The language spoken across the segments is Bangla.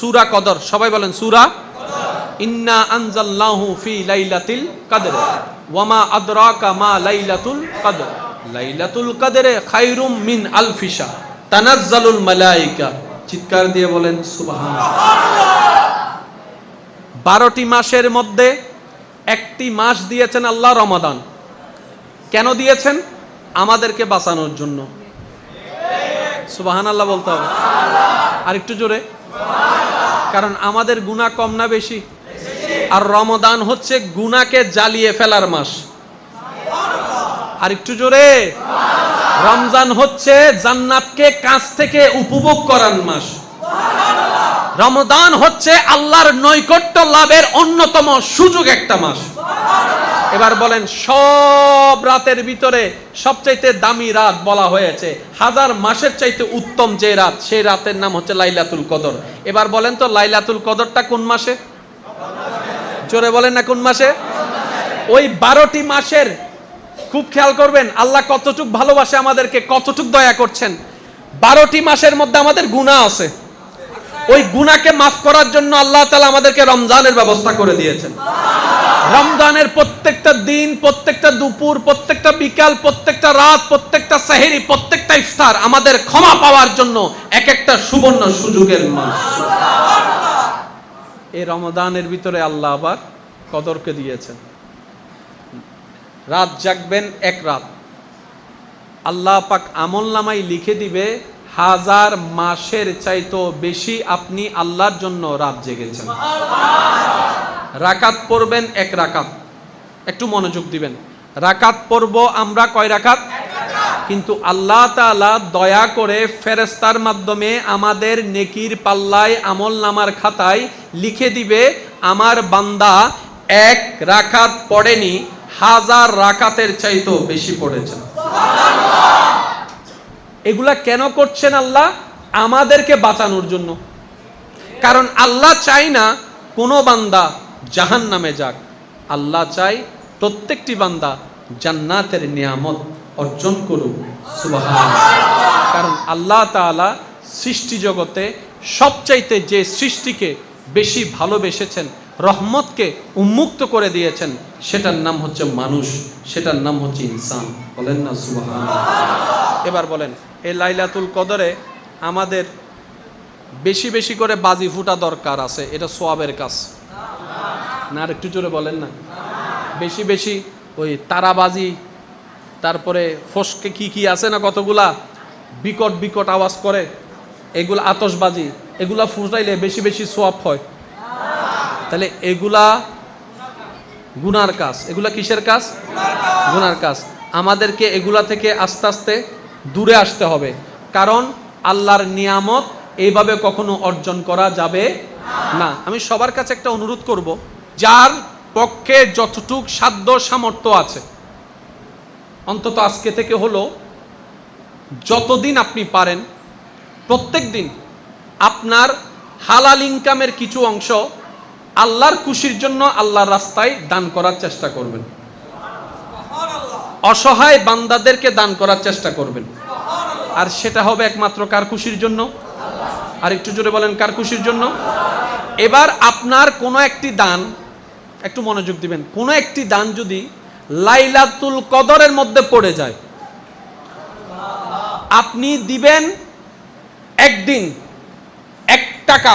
সূরা কদর, সবাই বলেন সূরা ইন্না আনজালনাহু ফি লাইলাতিল কদর ওয়া মা আদরাকা মা লাইলাতুল কদর লাইলাতুল কদরে খায়রুম মিন আলফি শাহর তানাজ্জালুল মালায়েকা। চিৎকার দিয়ে বলেন সুবহানাল্লাহ। 12টি মাসের মধ্যে একটি মাস দিয়েছেন আল্লাহ, রমাদান। কেন দিয়েছেন? আমাদেরকে বাঁচানোর জন্য। সুবহানাল্লাহ বলতে হবে, আর একটু জোরে। কারণ আমাদের গুনাহ কম না বেশি? আর রমাদান হচ্ছে গুনাহকে জ্বালিয়ে ফেলার মাস। আর একটু জোরে। রমজান হচ্ছে জান্নাতকে কাছ থেকে উপভোগ করার মাস। রমাদান হচ্ছে আল্লাহর নৈকট্য লাভের অন্যতম সুযোগ একটা মাস। এবার বলেন, সব রাতের ভিতরে সবচাইতে দামি রাত বলা হয়েছে, হাজার মাসের চাইতে উত্তম যে রাত, সেই রাতের নাম হচ্ছে লাইলাতুল কদর। এবার বলেন তো, লাইলাতুল কদরটা কোন মাসে? জোরে বলেন না, কোন মাসে? ওই 12টি মাসের খুব খেয়াল করবেন, আল্লাহ কতটুক ভালোবাসে আমাদেরকে, কতটুক দয়া করছেন। 12টি মাসের মধ্যে আমাদের গুনাহ আছে, ওই গুনাহকে মাফ করার জন্য আল্লাহ তাআলা আমাদেরকে রমজানের ব্যবস্থা করে দিয়েছেন। রমজানের প্রত্যেকটা দিন, প্রত্যেকটা দুপুর, প্রত্যেকটা বিকাল, প্রত্যেকটা রাত, প্রত্যেকটা সেহরি, প্রত্যেকটা ইফতার আমাদের ক্ষমা পাওয়ার জন্য এক একটা সুবর্ণ সুযোগের মাস। এই রমজানের ভিতরে আল্লাহ আবার কদরকে দিয়েছেন। রাত জাগবেন এক রাত, আল্লাহ পাক আমলনামায় লিখে দিবে 1000 মাসের চাইতো বেশি আপনি আল্লাহর জন্য রাত জেগেছেন। রাকাত পড়বেন এক রাকাত, একটু মনোযোগ দিবেন। রাকাত পড়ব আমরা কয় রাকাত? কিন্তু আল্লাহ তাআলা দয়া করে ফেরেশতার মাধ্যমে আমাদের নেকির পাল্লায়, আমলনামার খাতায় লিখে দিবে, আমার বান্দা এক রাকাত পড়েনি, 1000 রাকাতের চাইতো বেশি পড়েছেন। এগুলা কেন করছেন আল্লাহ? আমাদেরকে বাঁচানোর জন্য। কারণ আল্লাহ চাই না কোনো বান্দা জাহান্নামে যাক, আল্লাহ চাই প্রত্যেকটি বান্দা জান্নাতের নিয়ামত অর্জন করুক। সুবহানাল্লাহ। কারণ আল্লাহ তাআলা সৃষ্টি জগতে সবচাইতে যে সৃষ্টিকে বেশি ভালোবেসেছেন, রহমতকে উন্মুক্ত করে দিয়েছেন, সেটার নাম হচ্ছে মানুষ, সেটার নাম হচ্ছে ইনসান। বলেন না সুবহানাল্লাহ। এবার বলেন, এই লাইলাতুল কদরে আমাদের বেশি বেশি করে বাজি ফুটা দরকার আছে, এটা সওয়াবের কাজ না? আর একটু জোরে বলেন না। বেশি বেশি ওই তারাবাজি, তারপরে ফসকে কি কি আছে না কতগুলা বিকট বিকট আওয়াজ করে, এগুলা আতশবাজি, এগুলা ফুটাইলে বেশি বেশি সওয়াব হয়। তাহলে এগুলা গুনার কাজ। এগুলা কিসের কাজ? গুনার কাজ। আমাদেরকে এগুলা থেকে আস্তে আস্তে দূরে আসতে হবে। কারণ আল্লাহর নিয়ামত এইভাবে কখনো অর্জন করা যাবে না। আমি সবার কাছে একটা অনুরোধ করব, যার পক্ষে যতটুক সাধ্য সামর্থ্য আছে, অন্তত আজকে থেকে হলো যতদিন আপনি পারেন, প্রত্যেক দিন আপনার হালাল ইনকামের কিছু অংশ আল্লাহর খুশির জন্য আল্লাহর রাস্তায় দান করার চেষ্টা করবেন। অসহায় বান্দাদেরকে দান করার চেষ্টা করবেন। আর সেটা হবে একমাত্র কার খুশির জন্য? আর একটু জোরে বলেন, কার খুশির জন্য? এবার আপনার কোনো একটি দান, একটু মনোযোগ দিবেন, কোনো একটি দান যদি লাইলাতুল কদরের মধ্যে পড়ে যায়, আপনি দিবেন একদিন 1 টাকা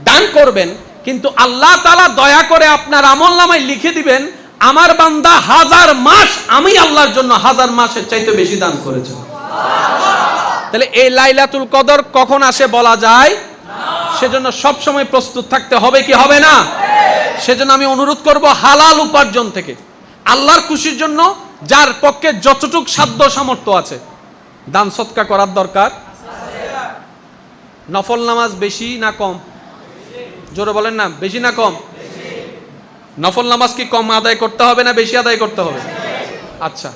দান করবেন, কিন্তু আল্লাহ তাআলা দয়া করে আপনার আমলনামায় লিখে দিবেন, আমার বান্দা 1000 মাস আমি আল্লাহর জন্য 1000 মাসের চাইতে বেশি দান করেছে। তাহলে এই লাইলাতুল কদর কখন আসে বলা যায় না। সেজন্য সব সময় প্রস্তুত থাকতে হবে, কি হবে না? সেজন্য আমি অনুরোধ করব, হালাল উপার্জন থেকে আল্লাহর খুশির জন্য যার পক্ষে যতটুক সাধ্য সামর্থ্য আছে দান সদকা করার দরকার। নফল নামাজ বেশি না কম? জোরে বলেন না, বেশি না কম? নফল নামাজ কি কম আদায় করতে হবে না বেশি আদায় করতে হবে? আচ্ছা,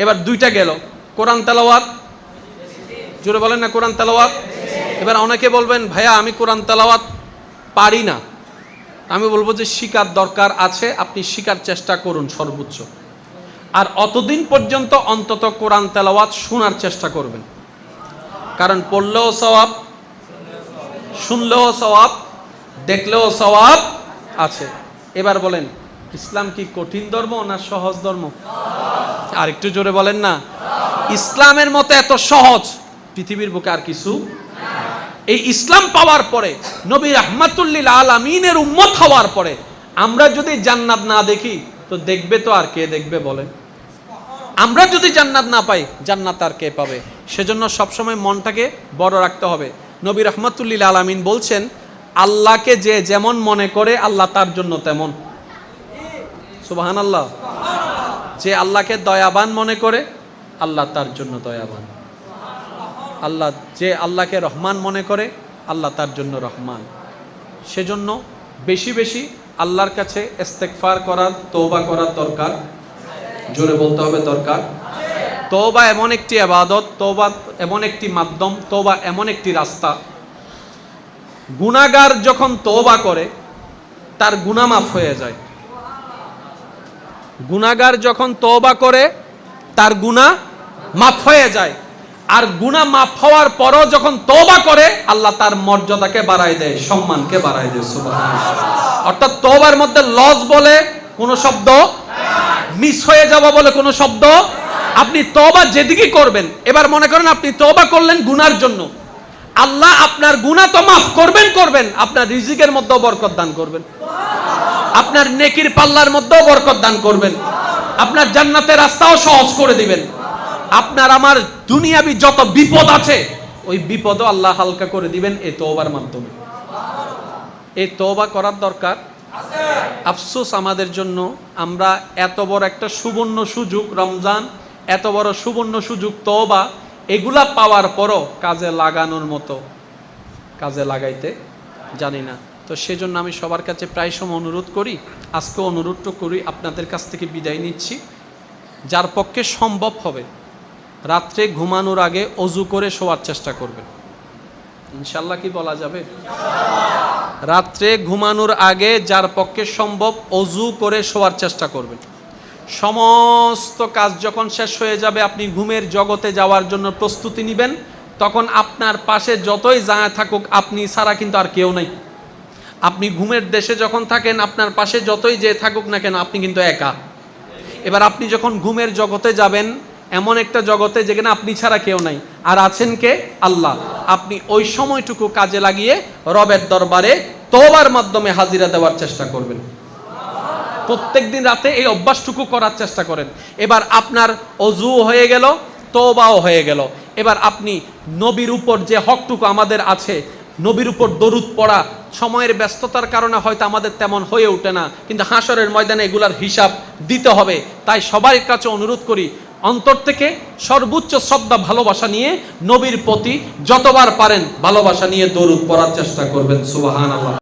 এবার দুইটা গেল। কোরআন তেলাওয়াত, জোরে বলেন না, কোরআন তেলাওয়াত। এবার অনেকে বলবেন, ভাইয়া আমি কোরআন তেলাওয়াত পারি না। আমি বলবো যে শিকার দরকার আছে, আপনি শিকার চেষ্টা করুন সর্বোচ্চ। আর অতদিন পর্যন্ত অন্তত কোরআন তেলাওয়াত শোনার চেষ্টা করবেন। কারণ পড়লেও সওয়াব, শুনলেও সওয়াব, দেখলেও সওয়াব আছে। এবার বলেন, ইসলাম কি কঠিন ধর্ম না সহজ ধর্ম? আর একটু জোরে বলেন না। ইসলামের মতো এত সহজ পৃথিবীর বুকে আর কিছু। এই ইসলাম পাওয়ার পরে, নবী রাহমাতুল লিল আলামিনের উম্মত হওয়ার পরে আমরা যদি জান্নাত না দেখি তো দেখবে তো আর কে দেখবে বলেন? আমরা যদি জান্নাত না পাই, জান্নাত আর কে পাবে? সেজন্য সবসময় মনটাকে বড় রাখতে হবে। নবী রাহমাতুল লিল আলামিন বলছেন, আল্লাহকে যে যেমন মনে করে আল্লাহ তার জন্য তেমন। সুবহানাল্লাহ। যে আল্লাহকে দয়াবান মনে করে আল্লাহ তার জন্য দয়াবান। আল্লাহ যে আল্লাহকে রহমান মনে করে আল্লাহ তার জন্য রহমান। সেজন্য বেশি বেশি আল্লাহর কাছে ইস্তেগফার করার, তওবা করার দরকার। জোরে বলতে হবে দরকার। তওবা এমন একটি ইবাদত, তওবা এমন একটি মাধ্যম, তওবা এমন একটি রাস্তা। গুনাহগার যখন তওবা করে তার গুনাহ মাফ হয়ে যায়। গুনাহগার যখন তওবা করে তার গুনাহ মাফ হয়ে যায়। আর গুনাহ মাফ হওয়ার পরও যখন তওবা করে আল্লাহ তার মর্যাদাকে বাড়ায় দেয়, সম্মানকে বাড়ায় দেয়। সুবহানাল্লাহ। অর্থাৎ তওবার মধ্যে লস বলে কোনো শব্দ, মিস হয়ে যাওয়া বলে কোনো শব্দ। আপনি তওবা যেদিকে করবেন, এবার মনে করেন আপনি তওবা করলেন গুনার জন্য, আল্লাহ আপনার গুনাহ তো মাফ করবেন, আপনার রিজিকের মধ্যেও বরকত দান করবেন, আপনার নেকির পাল্লার মধ্যেও বরকত দান করবেন, আপনার জান্নাতের রাস্তাও সহজ করে দিবেন। আপনার আমার দুনিয়াবি যত বিপদ আছে ওই বিপদও আল্লাহ হালকা করে দিবেন এই তওবার মাধ্যমে। এই তওবা করার দরকার আছে। আফসোস আমাদের জন্য, আমরা এত বড় একটা সুবর্ণ সুযোগ রমজান, এত বড় সুবর্ণ সুযোগ তওবা, এগুলা পাওয়ার পরও কাজে লাগানোর মতো কাজে লাগাইতে জানি না। তো সেজন্য আমি সবার কাছে প্রায় সময় অনুরোধ করি, আজকে অনুরোধটা করি, আপনাদের কাছ থেকে বিদায় নিচ্ছি। যার পক্ষে সম্ভব হবে রাত্রে ঘুমানোর আগে অজু করে শোয়ার চেষ্টা করবেন। ইনশাল্লাহ কি বলা যাবে? রাত্রে ঘুমানোর আগে যার পক্ষে সম্ভব অজু করে শোয়ার চেষ্টা করবেন। সমস্ত কাজ যখন শেষ হয়ে যাবে, আপনি ঘুমের জগতে যাওয়ার জন্য প্রস্তুতি নেবেন, তখন আপনার পাশে যতই যায় থাকুক আপনি ছাড়া কিন্তু আর কেউ নাই। আপনি ঘুমের দেশে যখন থাকেন, আপনার পাশে যতই যে থাকুক না কেন আপনি কিন্তু একা। এবার আপনি যখন ঘুমের জগতে যাবেন, এমন একটা জগতে যেখানে আপনি ছাড়া কেউ নাই, আর আছেন কে? আল্লাহ। আপনি ওই সময়টুকু কাজে লাগিয়ে রবের দরবারে তওবার মাধ্যমে হাজিরা দেওয়ার চেষ্টা করবেন। প্রত্যেকদিন রাতে এই অভ্যাসটুকু করার চেষ্টা করেন। এবার আপনার অজু হয়ে গেল, তওবাও হয়ে গেল। এবার আপনি নবীর উপর যে হকটুকু আমাদের আছে, নবীর উপর দরুদ পড়া, সময়ের ব্যস্ততার কারণে হয়তো আমাদের তেমন হয়ে ওঠে না, কিন্তু হাসরের ময়দানে এগুলার হিসাব দিতে হবে। তাই সবার কাছে অনুরোধ করি, অন্তর থেকে সর্বোচ্চ শ্রদ্ধা ভালোবাসা নিয়ে নবীর প্রতি যতবার পারেন ভালোবাসা নিয়ে দরুদ পড়ার চেষ্টা করবেন। সুবহানাল্লাহ।